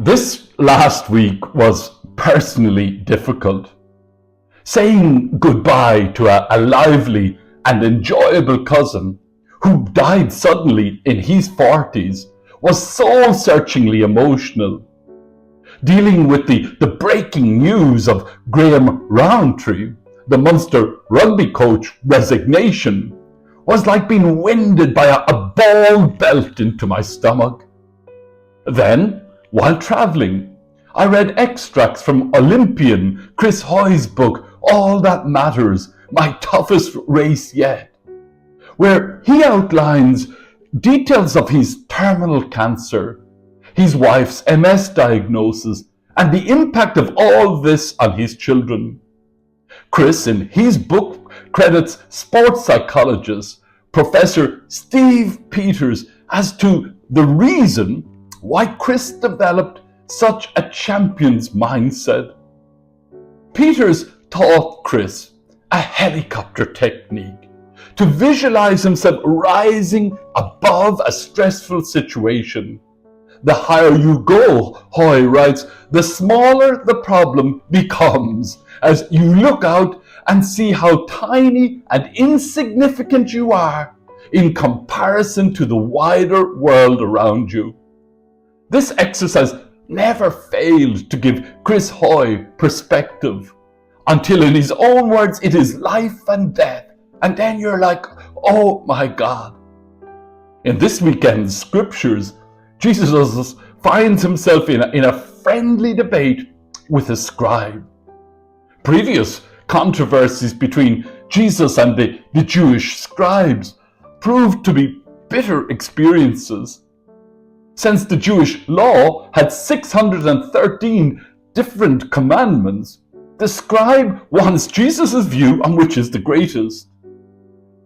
This last week was personally difficult. Saying goodbye to a lively and enjoyable cousin who died suddenly in his 40s was soul-searchingly emotional. Dealing with the breaking news of Graham Rowntree, the Munster rugby coach resignation, was like being winded by a ball belt into my stomach. Then, while travelling, I read extracts from Olympian Chris Hoy's book, All That Matters, My Toughest Race Yet, where he outlines details of his terminal cancer, his wife's MS diagnosis, and the impact of all this on his children. Chris, in his book, credits sports psychologist Professor Steve Peters as to the reason why Chris developed such a champion's mindset. Peters taught Chris a helicopter technique to visualize himself rising above a stressful situation. The higher you go, Hoy writes, the smaller the problem becomes as you look out and see how tiny and insignificant you are in comparison to the wider world around you. This exercise never failed to give Chris Hoy perspective, until in his own words it is life and death, and then you're like, oh my God. In this weekend's scriptures, Jesus finds himself in a friendly debate with a scribe. Previous controversies between Jesus and the Jewish scribes proved to be bitter experiences. Since the Jewish law had 613 different commandments, the scribe wants Jesus' view on which is the greatest.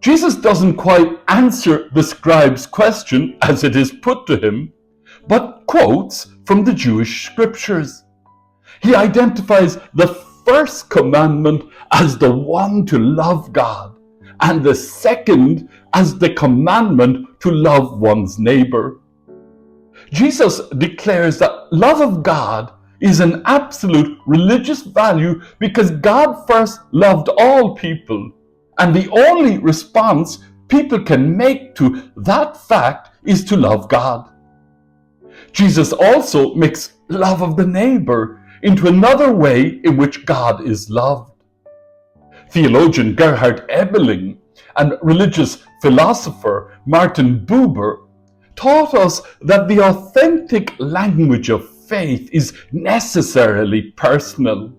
Jesus doesn't quite answer the scribe's question as it is put to him, but quotes from the Jewish scriptures. He identifies the first commandment as the one to love God, and the second as the commandment to love one's neighbor. Jesus declares that love of God is an absolute religious value because God first loved all people, and the only response people can make to that fact is to love God. Jesus also makes love of the neighbor into another way in which God is loved. Theologian Gerhard Ebeling and religious philosopher Martin Buber taught us that the authentic language of faith is necessarily personal.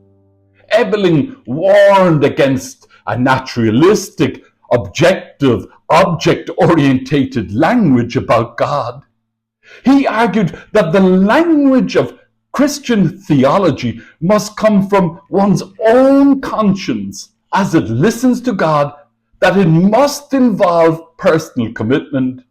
Ebeling warned against a naturalistic, objective, object-orientated language about God. He argued that the language of Christian theology must come from one's own conscience as it listens to God, that it must involve personal commitment.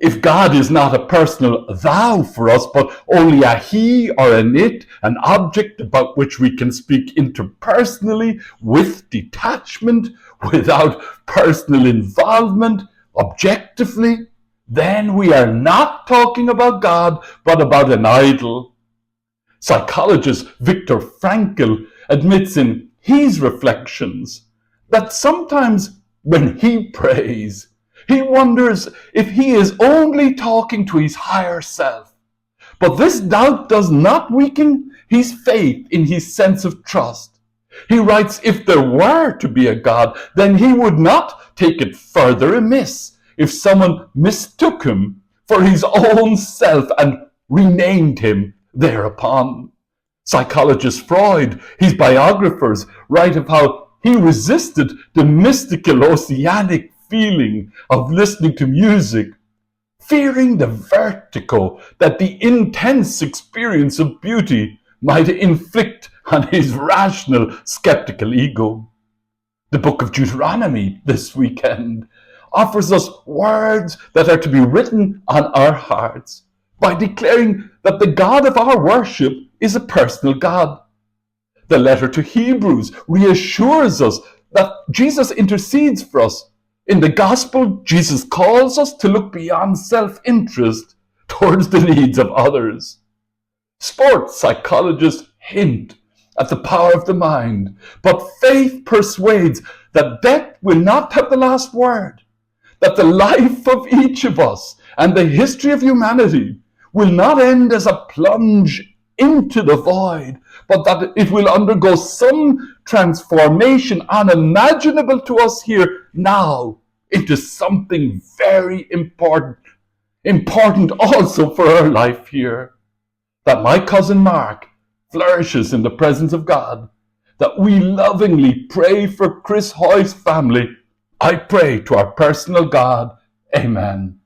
If God is not a personal thou for us, but only a he or an it, an object about which we can speak interpersonally with detachment, without personal involvement, objectively, then we are not talking about God, but about an idol. Psychologist Viktor Frankl admits in his reflections that sometimes when he prays, he wonders if he is only talking to his higher self. But this doubt does not weaken his faith in his sense of trust. He writes, if there were to be a God, then he would not take it further amiss if someone mistook him for his own self and renamed him thereupon. Psychologist Freud, his biographers, write of how he resisted the mystical oceanic feeling of listening to music, fearing the vertigo that the intense experience of beauty might inflict on his rational, skeptical ego. The book of Deuteronomy this weekend offers us words that are to be written on our hearts by declaring that the God of our worship is a personal God. The letter to Hebrews reassures us that Jesus intercedes for us. In the gospel, Jesus calls us to look beyond self-interest towards the needs of others. Sports psychologists hint at the power of the mind, but faith persuades that death will not have the last word, that the life of each of us and the history of humanity will not end as a plunge into the void, but that it will undergo some transformation unimaginable to us here now into something very important also for our life here. That my cousin Mark flourishes in the presence of God, that we lovingly pray for Chris Hoy's family. I pray to our personal God. Amen.